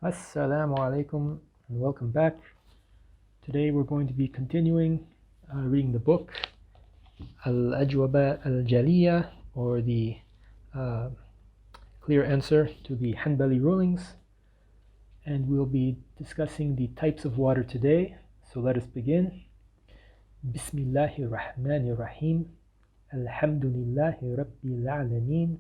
Assalamu alaikum and welcome back. Today we're going to be continuing reading the book al-Ajouba al-Jaliya, or the clear answer to the Hanbali Rulings, and we'll be discussing the types of water today. So let us begin. Bismillahir Rahmanir Rahim. Alhamdulillahi Rabbil Alameen.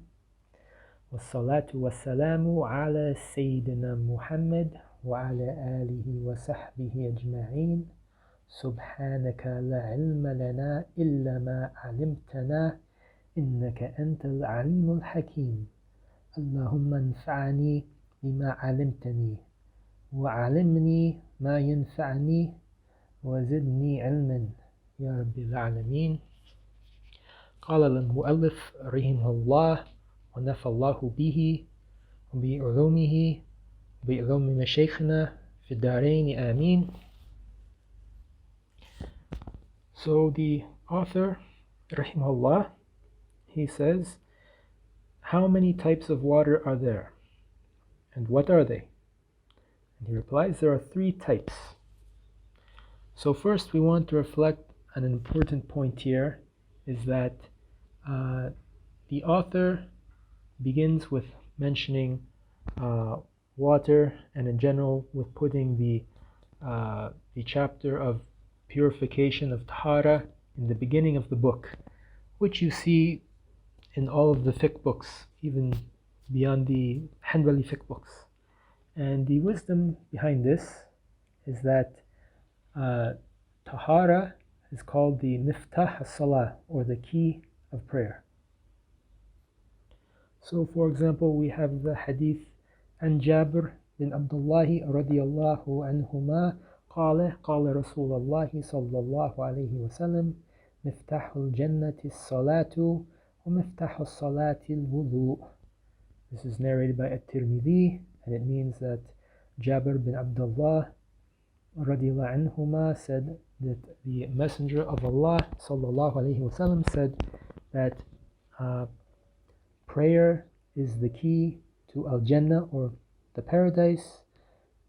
والصلاة والسلام على سيدنا محمد وعلى آله وصحبه أجمعين سبحانك لا علم لنا إلا ما علمتنا إنك أنت العليم الحكيم اللهم انفعني بما علمتني وعلمني ما ينفعني وزدني علما يا رب العالمين. قال المؤلف rahimahullah ونفى الله به وبعلومه وبعلوم مشايخنا في الدارين آمين. So the author rahimahullah, he says, how many types of water are there and what are they? And he replies, there are 3 types. So first we want to reflect on an important point here, is that the author begins with mentioning water, and in general with putting the chapter of purification of Tahara in the beginning of the book, which you see in all of the fiqh books, even beyond the Hanbali Fiqh books. And the wisdom behind this is that Tahara is called the Miftah as-Salah, or the key of prayer. So for example, we have the hadith عن جابر بن عبد الله رضي الله عنهما قال قال رسول الله صلى الله عليه وسلم مفتاح الجنة الصلاة ومفتاح الصلاة الوضوء. This is narrated by at-Tirmidhi, and it means that Jabir bin Abdullah radiallahu anhuma said that the Messenger of Allah sallallahu alayhi wasallam said that prayer is the key to al-Jannah, or the paradise,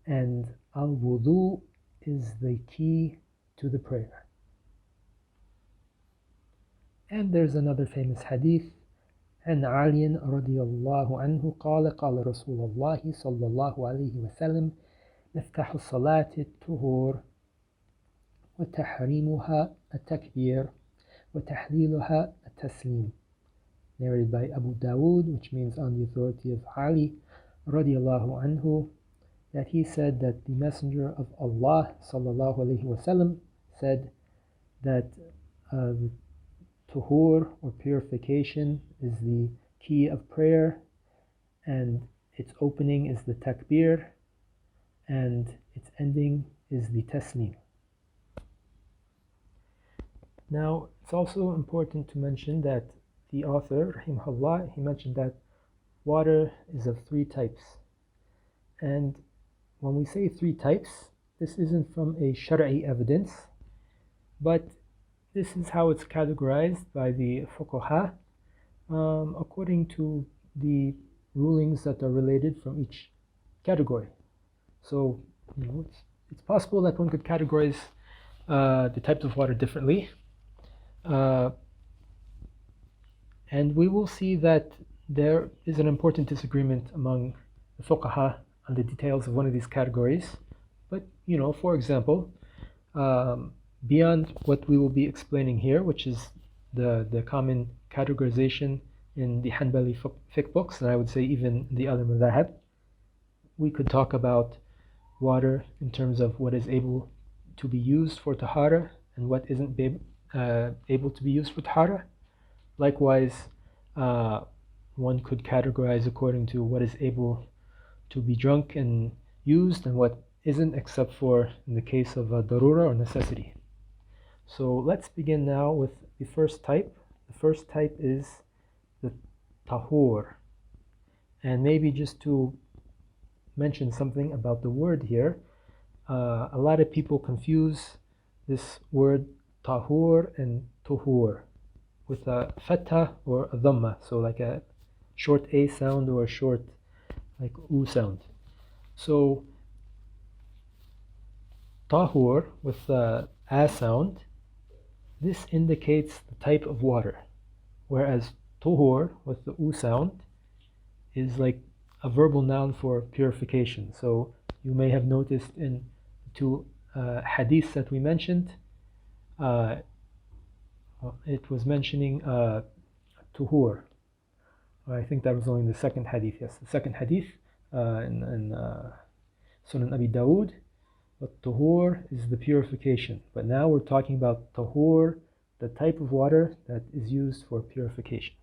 and al-Wudu is the key to the prayer. And there's another famous hadith, عن علي رضي الله عنه قال قال رسول الله صلى الله عليه وسلم مفتاح الصلاة الطهور وتحريمها التكبير وتحليلها التسليم. Narrated by Abu Dawood, which means on the authority of Ali radiallahu anhu, that he said that the Messenger of Allah sallallahu alayhi wasallam said that the Tahur, or purification, is the key of prayer, and its opening is the takbir, and its ending is the taslim. Now, it's also important to mention that the author, rahimahullah, he mentioned that water is of 3 types. And when we say 3 types, this isn't from a shari'i evidence, but this is how it's categorized by the fuqaha, according to the rulings that are related from each category. So, it's possible that one could categorize the types of water differently. And we will see that there is an important disagreement among the fuqaha on the details of one of these categories. But, for example, beyond what we will be explaining here, which is the common categorization in the Hanbali Fiqh books, and I would say even the other madhahab, we could talk about water in terms of what is able to be used for tahara and what isn't able to be used for tahara. Likewise, one could categorize according to what is able to be drunk and used and what isn't, except for in the case of a darura, or necessity. So let's begin now with the first type. The first type is the tahur. And maybe just to mention something about the word here, a lot of people confuse this word tahur and tuhur with a fatha or a dhamma, so like a short a sound or a short like u sound. So Tahur with the A sound, this indicates the type of water, whereas Tuhur with the U sound is like a verbal noun for purification. So you may have noticed in the two hadiths that we mentioned, it was mentioning Tuhur. I think that was only the second hadith. Yes, the second hadith in Sunan Abi Dawood. But Tahur is the purification. But now we're talking about Tahur, the type of water that is used for purification.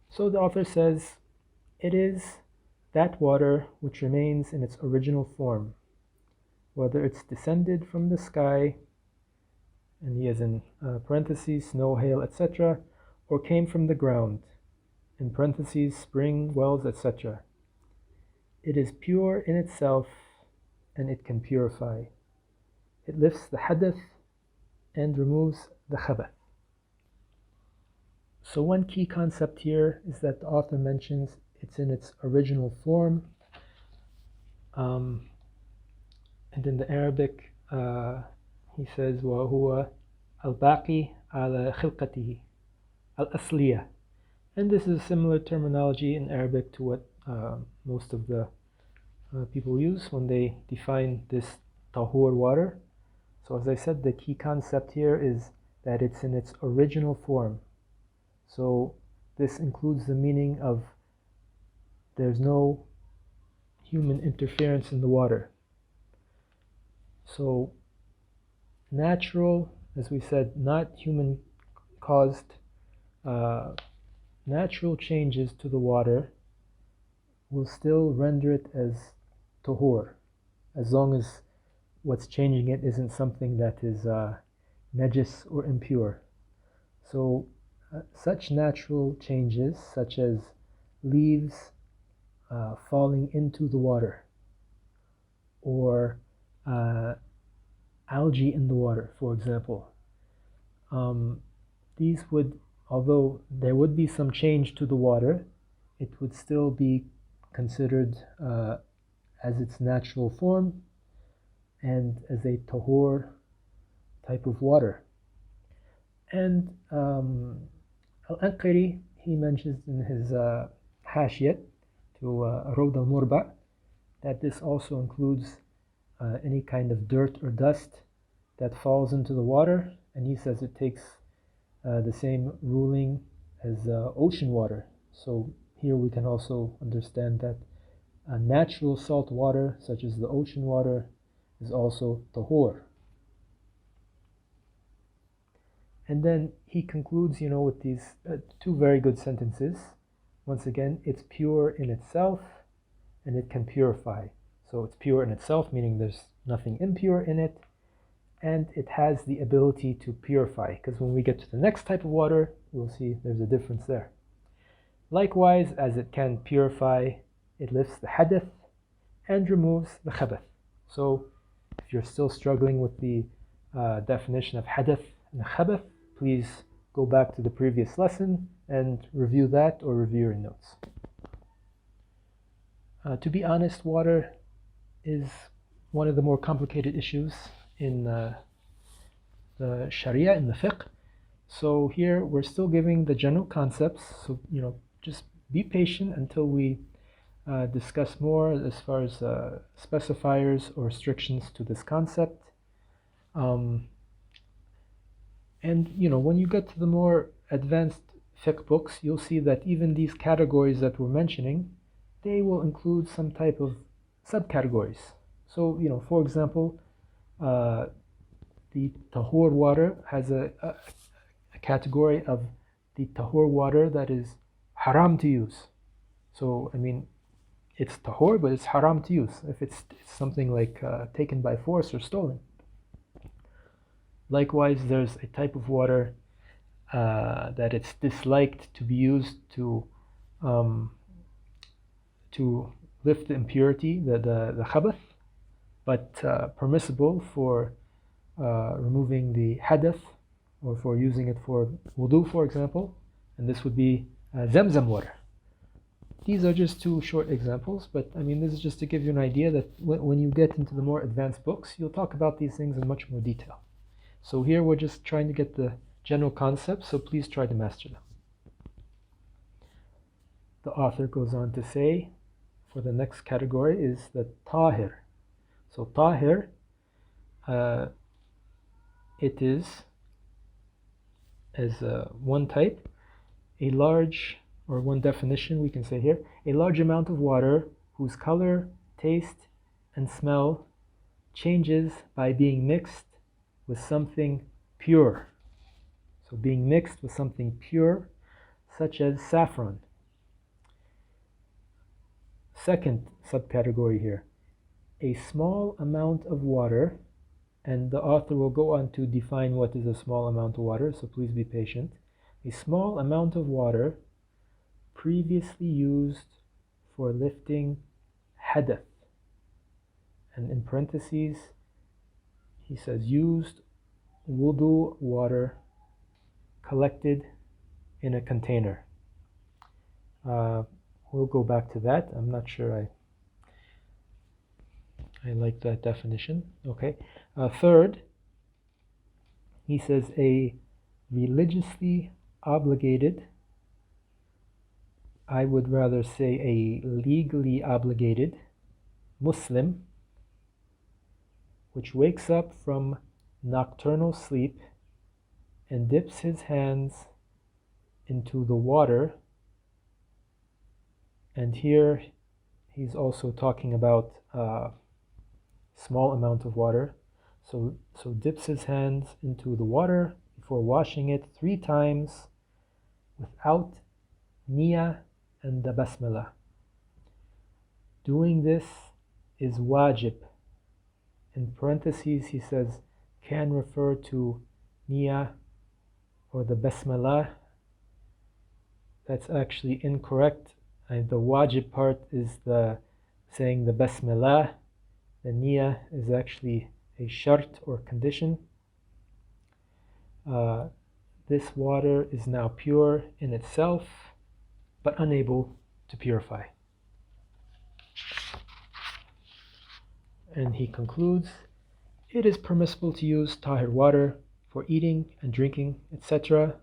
So the author says, it is that water which remains in its original form, whether it's descended from the sky, and he has in parentheses snow, hail, etc., or came from the ground, in parentheses spring, wells, etc. It is pure in itself, and it can purify. It lifts the hadath and removes the khabath. So one key concept here is that the author mentions it's in its original form. And in the Arabic, he says, وَهُوَ الْبَاقِي عَلَى خِلْقَتِهِ الْأَصْلِيَةِ. And this is a similar terminology in Arabic to what most of the people use when they define this tahur water. So as I said, the key concept here is that it's in its original form. So this includes the meaning of there's no human interference in the water. So natural, as we said, not human caused, natural changes to the water will still render it as tahur, as long as what's changing it isn't something that is najis or impure. So such natural changes, such as leaves falling into the water, or algae in the water, for example, these would, although there would be some change to the water, it would still be considered as its natural form and as a tahur type of water. And Al-Anqari, he mentions in his hashiyat to Rawd al-Murba that this also includes any kind of dirt or dust that falls into the water, and he says it takes the same ruling as ocean water. So here we can also understand that natural salt water, such as the ocean water, is also tahur. And then he concludes, with these two very good sentences. Once again, it's pure in itself, and it can purify. So it's pure in itself, meaning there's nothing impure in it, and it has the ability to purify, because when we get to the next type of water, we'll see there's a difference there. Likewise, as it can purify, it lifts the hadath and removes the khabath. So if you're still struggling with the definition of hadath and khabath, please go back to the previous lesson and review that or review your notes. To be honest, water is one of the more complicated issues in the Sharia, in the fiqh. So here we're still giving the general concepts. So, just be patient until we discuss more as far as specifiers or restrictions to this concept. And when you get to the more advanced fiqh books, you'll see that even these categories that we're mentioning, they will include some type of subcategories. So, for example, the tahur water has a category of the tahur water that is haram to use. So, it's tahur, but it's haram to use if it's something like taken by force or stolen. Likewise, there's a type of water that it's disliked to be used to lift the impurity, the khabath, but permissible for removing the hadath, or for using it for wudu, for example, and this would be Zamzam water. these are just two short examples, but I mean, this is just to give you an idea that when you get into the more advanced books, you'll talk about these things in much more detail. So here we're just trying to get the general concepts, so please try to master them. The author goes on to say, for the next category is the Tahir. So Tahir, it is, as one type, a large, or one definition we can say here, a large amount of water whose color, taste, and smell changes by being mixed with something pure. So being mixed with something pure, such as saffron. Second subcategory here, a small amount of water, and the author will go on to define what is a small amount of water, so please be patient. A small amount of water previously used for lifting hadath. And in parentheses, he says used wudu water collected in a container. We'll go back to that. I'm not sure I like that definition. Okay. Third, he says a religiously obligated, I would rather say a legally obligated Muslim, which wakes up from nocturnal sleep and dips his hands into the water. And here he's also talking about small amount of water. So dips his hands into the water before washing it 3 times without niyyah and the basmala. Doing this is wajib. In parentheses he says can refer to niyyah or the basmala. That's actually incorrect. The wajib part is the saying the basmala. The niyyah is actually a shart or condition. This water is now pure in itself, but unable to purify. And he concludes, it is permissible to use tahir water for eating and drinking, etc.,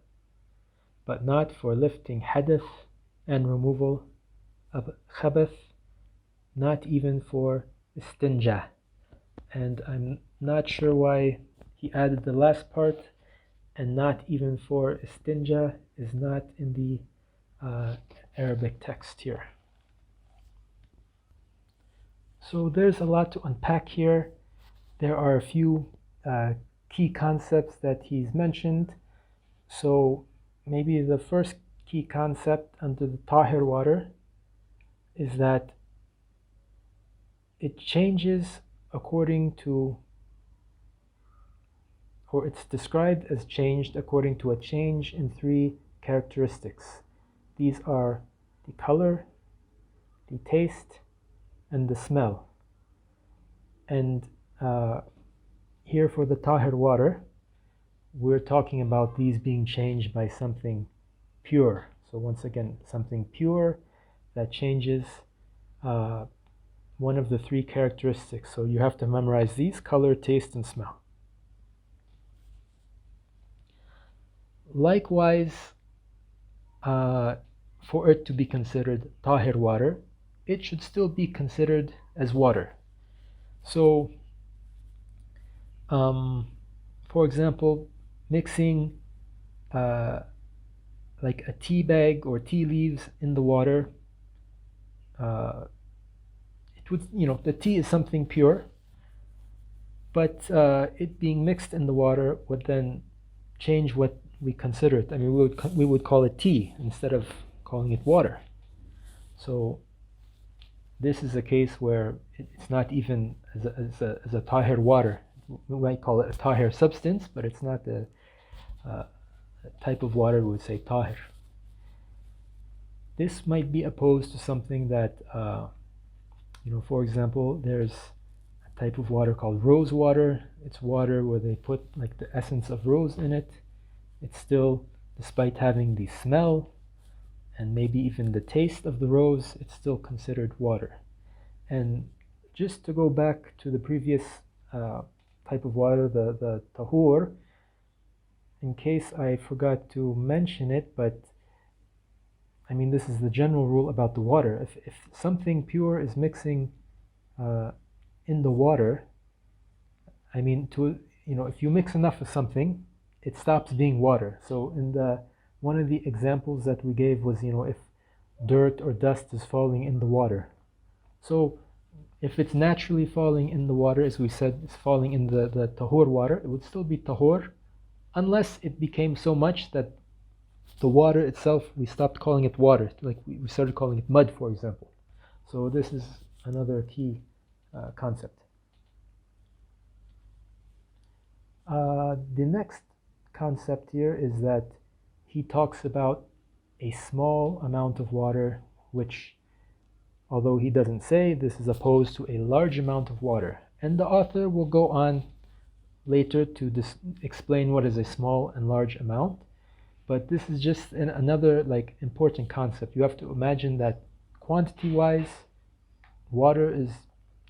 but not for lifting hadath and removal of khabath, not even for istinja. And I'm not sure why he added the last part, and not even for istinja is not in the Arabic text here. So there's a lot to unpack here. There are a few key concepts that he's mentioned. So maybe the first key concept under the tahir water is that it changes according to, or it's described as changed according to a change in 3 characteristics. These are the color, the taste, and the smell. And here for the tahir water, we're talking about these being changed by something pure. So once again, something pure that changes one of the 3 characteristics. So you have to memorize these: color, taste, and smell. Likewise, for it to be considered tahir water, it should still be considered as water. So, for example, mixing like a tea bag or tea leaves in the water, it would, the tea is something pure, but it being mixed in the water would then change what we consider it. I mean, we would call it tea instead of calling it water. So this is a case where it's not even as a tahir water. We might call it a tahir substance, but it's not the type of water we would say tahir. This might be opposed to something that, for example, there's a type of water called rose water. It's water where they put like the essence of rose in it. It's still, despite having the smell and maybe even the taste of the rose, it's still considered water. And just to go back to the previous type of water, the Tahur, in case I forgot to mention it, but I mean, this is the general rule about the water. If something pure is mixing in the water, I mean, if you mix enough of something, it stops being water. So one of the examples that we gave was, if dirt or dust is falling in the water. So if it's naturally falling in the water, as we said, it's falling in the tahur water, it would still be tahur, unless it became so much that the water itself, we stopped calling it water, like we started calling it mud, for example. So this is another key concept. The next concept here is that he talks about a small amount of water, which, although he doesn't say, this is opposed to a large amount of water. And the author will go on later to explain what is a small and large amount. But this is just another important concept. You have to imagine that quantity-wise, water is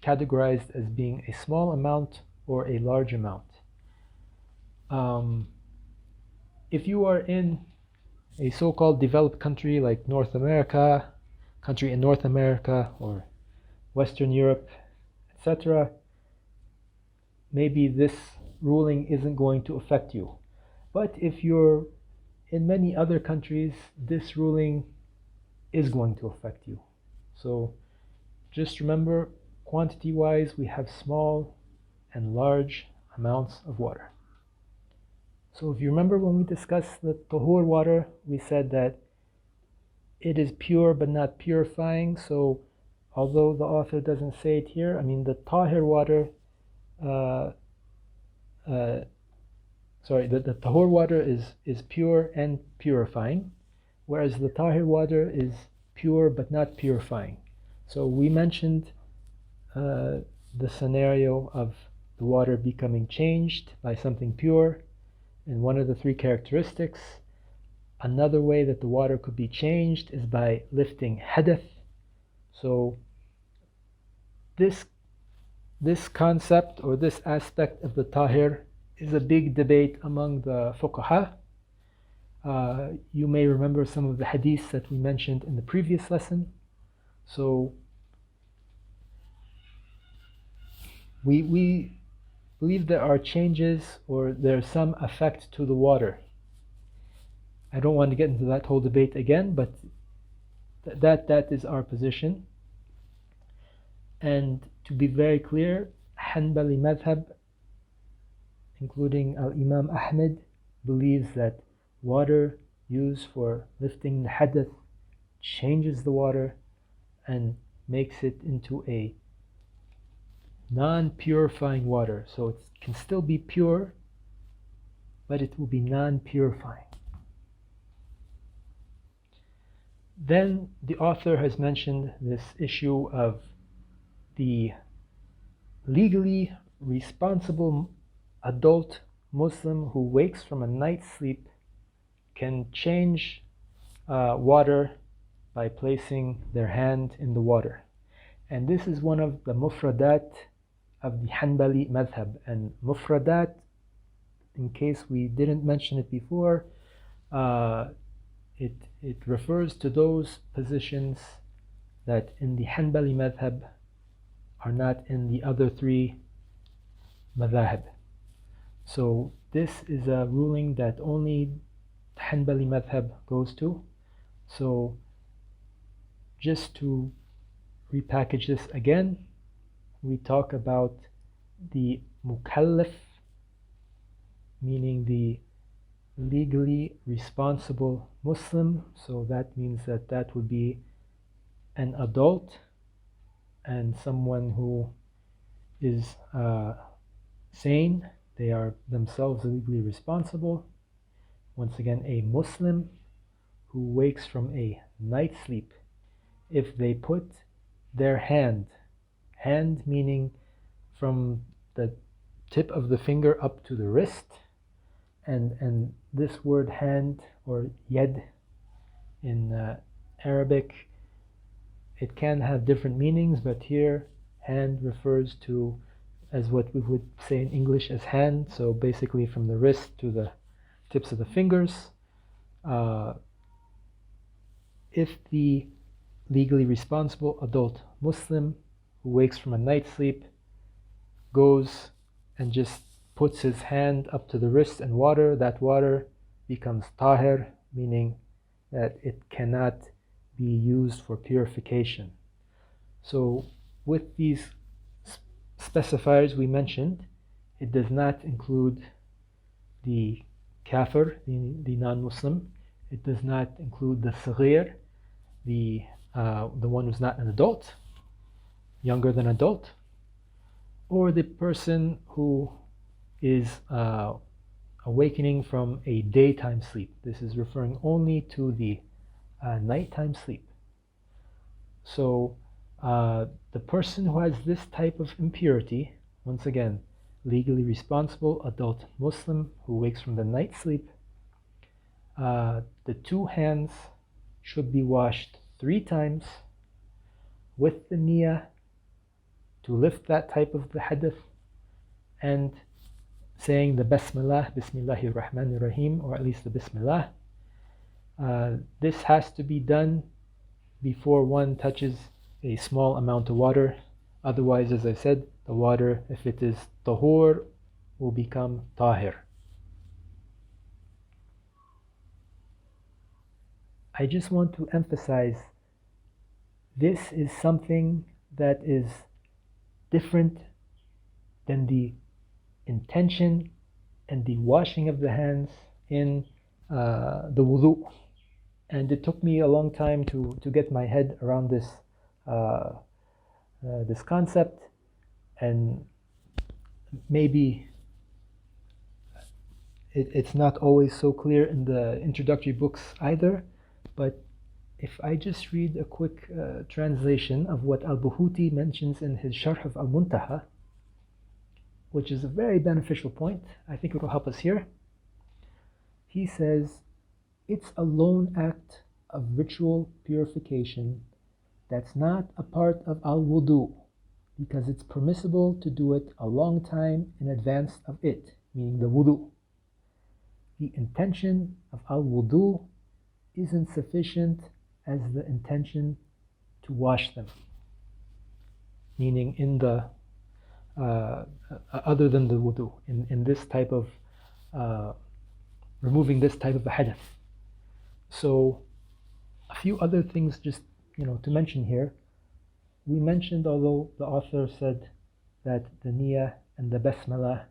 categorized as being a small amount or a large amount. If you are in a so-called developed country like country in North America or Western Europe, etc., maybe this ruling isn't going to affect you. But if you're in many other countries, this ruling is going to affect you. So just remember, quantity-wise, we have small and large amounts of water. So if you remember when we discussed the tahur water, we said that it is pure but not purifying. So although the author doesn't say it here, I mean the tahir water, the tahur water is pure and purifying, whereas the tahir water is pure but not purifying. So we mentioned the scenario of the water becoming changed by something pure, and one of the three characteristics. Another way that the water could be changed is by lifting hadath. So this concept or this aspect of the tahir is a big debate among the fuqaha. You may remember some of the hadiths that we mentioned in the previous lesson. So we believe there are changes or there's some effect to the water. I don't want to get into that whole debate again, but that is our position. And to be very clear, Hanbali madhab, including Al-Imam Ahmed, believes that water used for lifting the hadath changes the water and makes it into a non-purifying water. So it can still be pure, but it will be non-purifying. Then the author has mentioned this issue of the legally responsible adult Muslim who wakes from a night's sleep can change water by placing their hand in the water. And this is one of the mufradat of the Hanbali madhab. And mufradat, in case we didn't mention it before, it refers to those positions that in the Hanbali madhab are not in the other three madhab. So this is a ruling that only Hanbali madhab goes to. So just to repackage this again, we talk about the mukallaf, meaning the legally responsible Muslim. So that means that would be an adult and someone who is sane. They are themselves legally responsible. Once again, a Muslim who wakes from a night sleep. If they put their hand meaning from the tip of the finger up to the wrist, and this word hand or yad in Arabic, it can have different meanings, but here hand refers to as what we would say in English as hand, so basically from the wrist to the tips of the fingers. If the legally responsible adult Muslim who wakes from a night sleep goes and just puts his hand up to the wrist in water, that water becomes Tahir, meaning that it cannot be used for purification. So with these specifiers we mentioned, it does not include the kafir, the non-Muslim. It does not include the saghir, the one who's not an adult, younger than adult, or the person who is awakening from a daytime sleep. This is referring only to the nighttime sleep. So the person who has this type of impurity, once again, legally responsible adult Muslim who wakes from the night sleep, the two hands should be washed 3 times with the niyyah to lift that type of the hadith, and saying the Bismillah, Bismillahir Rahmanir Rahim, or at least the Bismillah. This has to be done before one touches a small amount of water. Otherwise, as I said, the water, if it is Tahur, will become Tahir. I just want to emphasize this is something that is different than the intention and the washing of the hands in the wudu. And it took me a long time to get my head around this this concept, and maybe it's not always so clear in the introductory books either, but if I just read a quick translation of what al-Buhuti mentions in his Sharh of al-Muntaha, which is a very beneficial point, I think it will help us here. He says, it's a lone act of ritual purification that's not a part of al-wudu, because it's permissible to do it a long time in advance of it, meaning the wudu. The intention of al-wudu isn't sufficient as the intention to wash them, meaning in the other than the wudu, in this type of removing this type of a hadith. So a few other things just to mention here. We mentioned, although the author said that the niyyah and the basmalah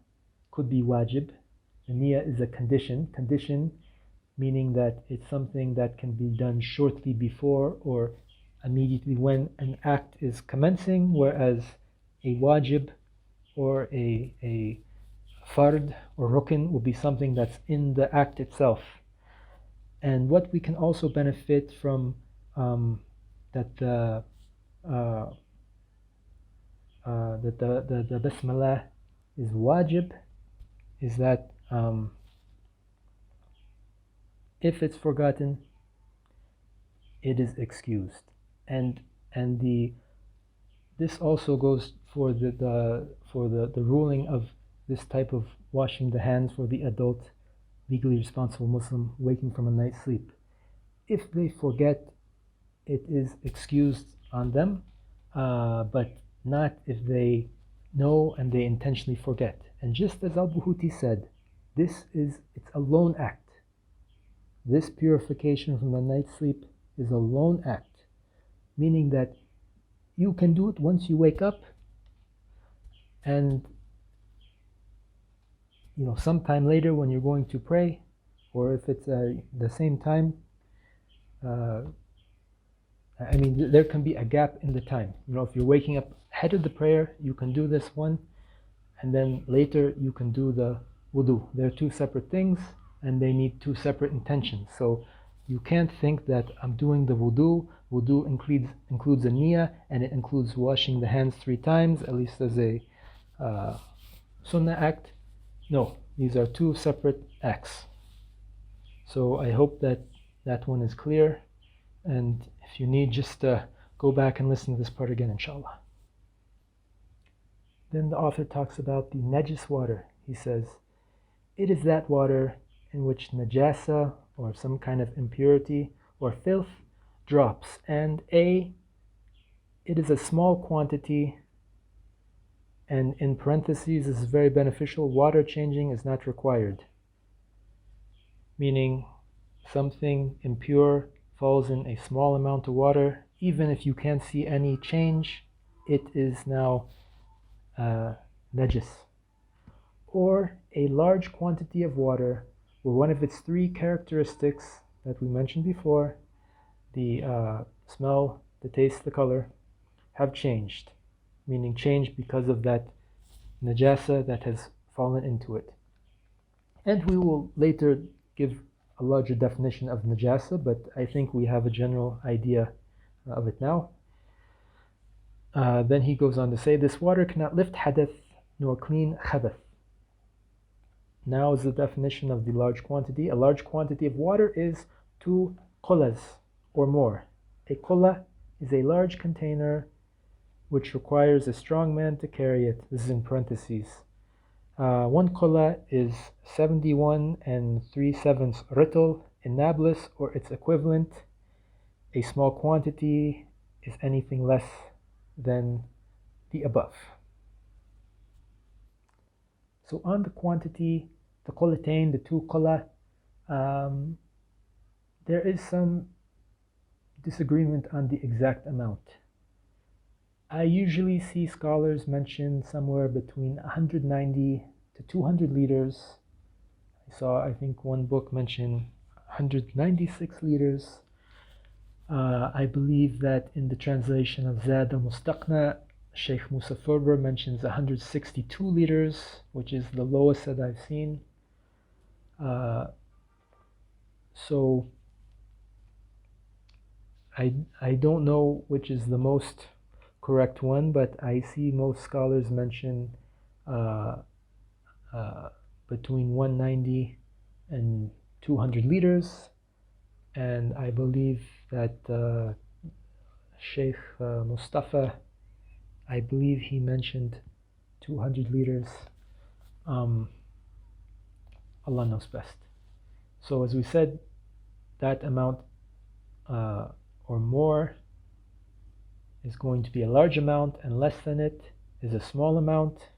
could be wajib, the niyyah is a condition meaning that it's something that can be done shortly before or immediately when an act is commencing, whereas a wajib or a fard or rukn will be something that's in the act itself. And what we can also benefit from that the basmalah is wajib is that if it's forgotten, it is excused, and this also goes for the ruling of this type of washing the hands for the adult legally responsible Muslim waking from a night's sleep. If they forget, it is excused on them, but not if they know and they intentionally forget. And just as al-Buhuti said, it's a lone act. This purification from the night's sleep is a lone act, meaning that you can do it once you wake up, and sometime later when you're going to pray, or if it's the same time, there can be a gap in the time. If you're waking up ahead of the prayer, you can do this one, and then later you can do the wudu. They're two separate things, and they need two separate intentions. So you can't think that I'm doing the wudu. Wudu includes a niyyah, and it includes washing the hands 3 times, at least as a sunnah act. No, these are two separate acts. So I hope that one is clear, and If you need, just go back and listen to this part again, inshallah. Then the author talks about the najis water. He says, it is that water in which najasa, or some kind of impurity or filth, drops, and it is a small quantity, and in parentheses, this is very beneficial, water changing is not required. Meaning, something impure falls in a small amount of water, even if you can't see any change, it is now najis. Or a large quantity of water where one of its three characteristics that we mentioned before, the smell, the taste, the color, have changed. Meaning changed because of that najasa that has fallen into it. And we will later give a larger definition of najasa, but I think we have a general idea of it now. Then he goes on to say, this water cannot lift hadath nor clean khabath. Now is the definition of the large quantity. A large quantity of water is 2 qullas or more. A qulla is a large container which requires a strong man to carry it. This is in parentheses. 1 qulla is 71 3/7 ritl in Nablus or its equivalent. A small quantity is anything less than the above. So on the quantity, the qullatain, the 2 qulla, there is some disagreement on the exact amount. I usually see scholars mention somewhere between 190 to 200 liters. I think one book mentioned 196 liters. I believe that in the translation of Zad al-Mustaqna, Sheikh Musa Ferber mentions 162 liters, which is the lowest that I've seen. So I don't know which is the most correct one, but I see most scholars mention between 190 and 200 liters, and I believe that Sheikh Mustafa, I believe he mentioned 200 liters. Allah knows best. So as we said, that amount or more is going to be a large amount, and less than it is a small amount.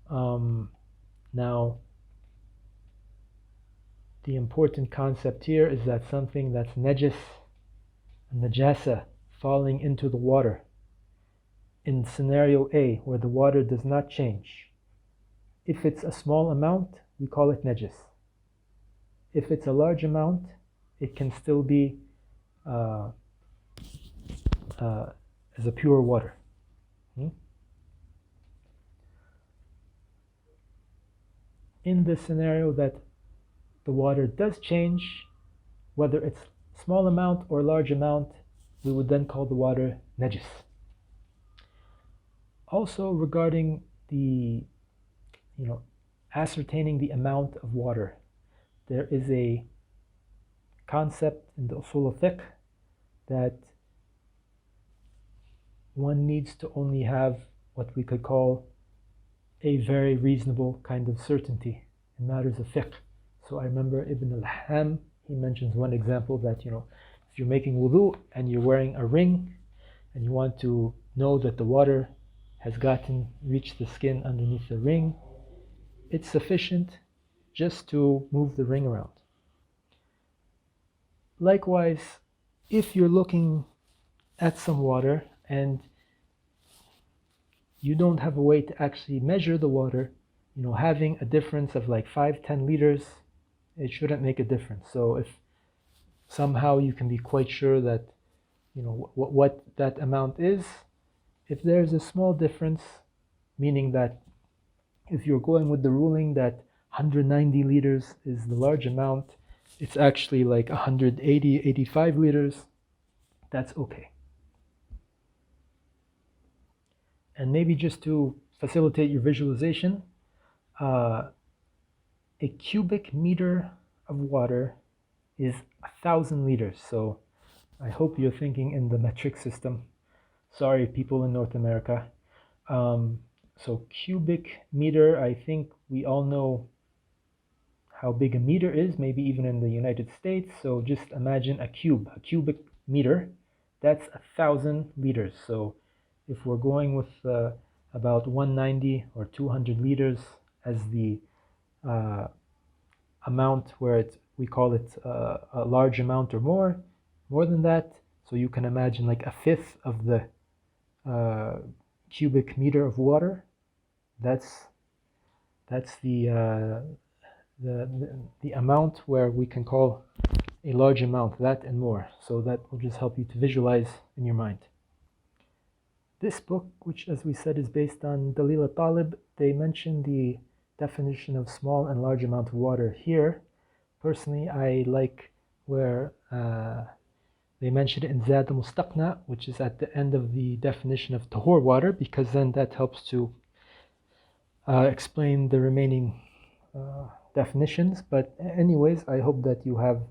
Now, the important concept here is that something that's najis, najasa, falling into the water, in scenario A, where the water does not change, if it's a small amount, we call it najis. If it's a large amount, it can still be as a pure water. In the scenario that the water does change, whether it's small amount or large amount, we would then call the water najis. Also regarding the, ascertaining the amount of water, there is a concept in the usul of fiqh that one needs to only have what we could call a very reasonable kind of certainty in matters of fiqh. So I remember Ibn al-Ham, he mentions one example that, if you're making wudu and you're wearing a ring and you want to know that the water has reached the skin underneath the ring, it's sufficient just to move the ring around. Likewise, if you're looking at some water and you don't have a way to actually measure the water, having a difference of like 5-10 liters, it shouldn't make a difference. So if somehow you can be quite sure that what that amount is, if there's a small difference, meaning that if you're going with the ruling that 190 liters is the large amount, it's actually like 180, 85 liters, that's okay. And maybe just to facilitate your visualization, a cubic meter of water is 1,000 liters. So I hope you're thinking in the metric system. Sorry, people in North America. So cubic meter, I think we all know how big a meter is, maybe even in the United States. So just imagine a cubic meter, that's 1,000 liters. So if we're going with about 190 or 200 liters as the amount where we call it a large amount or more than that. So you can imagine like a fifth of the cubic meter of water. That's the amount where we can call a large amount, that and more. So that will just help you to visualize in your mind. This book, which as we said is based on Dalil al-Talib, they mention the definition of small and large amount of water here. Personally, I like where they mention it in Zad al-Mustaqna, which is at the end of the definition of Tahur water, because then that helps to explain the remaining definitions. But anyways, I hope that you have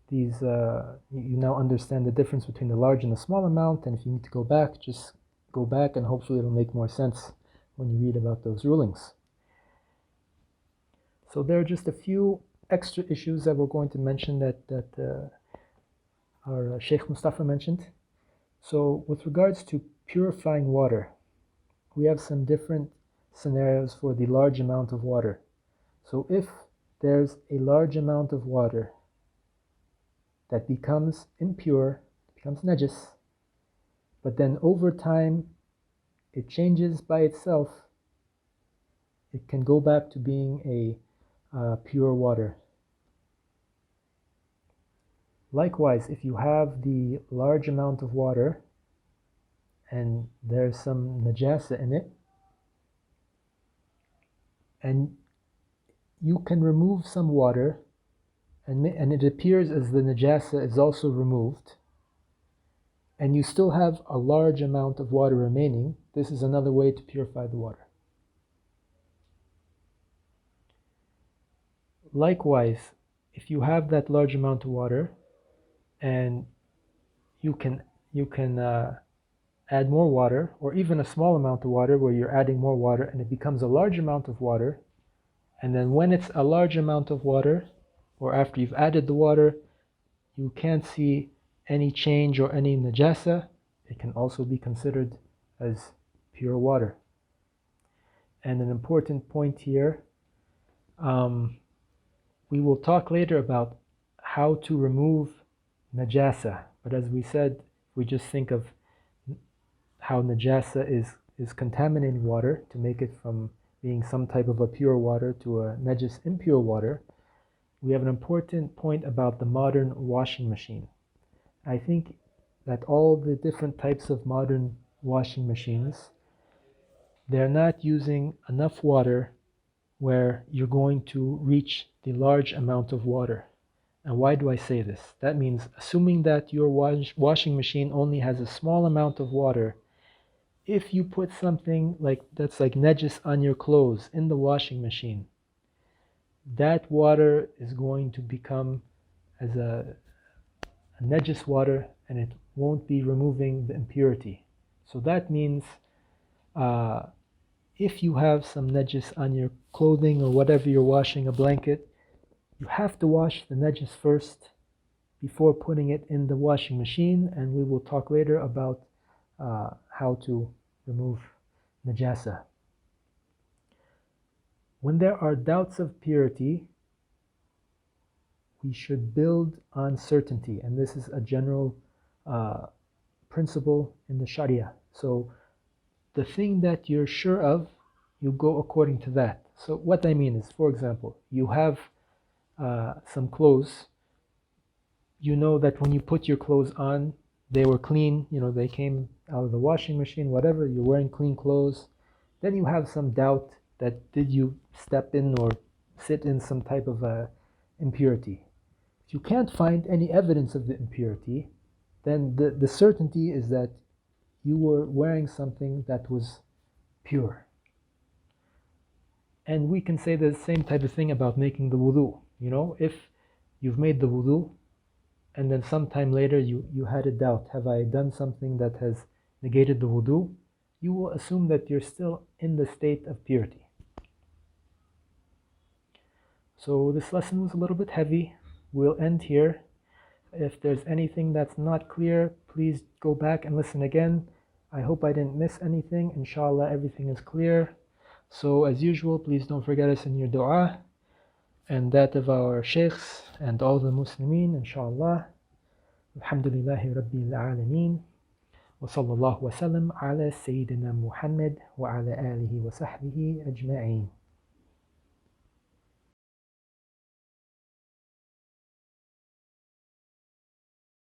these, you now understand the difference between the large and the small amount, and if you need to go back, just go back and hopefully it'll make more sense when you read about those rulings. So there are just a few extra issues that we're going to mention that our Sheikh Mustafa mentioned. So with regards to purifying water, we have some different scenarios for the large amount of water. So if there's a large amount of water that becomes impure, becomes najis, but then over time it changes by itself, it can go back to being a pure water. Likewise, if you have the large amount of water and there's some najasa in it, and you can remove some water, and it appears as the najasa is also removed, and you still have a large amount of water remaining, this is another way to purify the water. Likewise, if you have that large amount of water and you can add more water, or even a small amount of water where you're adding more water and it becomes a large amount of water, and then when it's a large amount of water, or after you've added the water, you can't see any change or any najasa, it can also be considered as pure water. And an important point here, we will talk later about how to remove najasa, but as we said, we just think of how najasa is contaminating water to make it from being some type of a pure water to a najis impure water. We have an important point about the modern washing machine. I think that all the different types of modern washing machines, they're not using enough water where you're going to reach the large amount of water. And why do I say this? That means assuming that your washing machine only has a small amount of water, if you put something that's like najis on your clothes in the washing machine, that water is going to become as a najis water, and it won't be removing the impurity. So that means if you have some najis on your clothing or whatever you're washing, a blanket, you have to wash the najis first before putting it in the washing machine, and we will talk later about how to remove najasa. When there are doubts of purity, we should build on certainty, and this is a general principle in the Sharia. So the thing that you're sure of, you go according to that. So what I mean is, for example, you have some clothes. You know that when you put your clothes on, they were clean, they came out of the washing machine, whatever, you're wearing clean clothes. Then you have some doubt that did you step in or sit in some type of impurity. If you can't find any evidence of the impurity, then the certainty is that you were wearing something that was pure. And we can say the same type of thing about making the wudu. If you've made the wudu and then sometime later you had a doubt, have I done something that has negated the wudu? You will assume that you're still in the state of purity. So this lesson was a little bit heavy. We'll end here. If there's anything that's not clear, please go back and listen again. I hope I didn't miss anything. Inshallah, everything is clear. So as usual, please don't forget us in your dua and that of our sheikhs and all the Muslimin, inshallah. Alhamdulillahi Rabbil Alameen. وصلى الله وسلم على سيدنا محمد وعلى آله وصحبه أجمعين.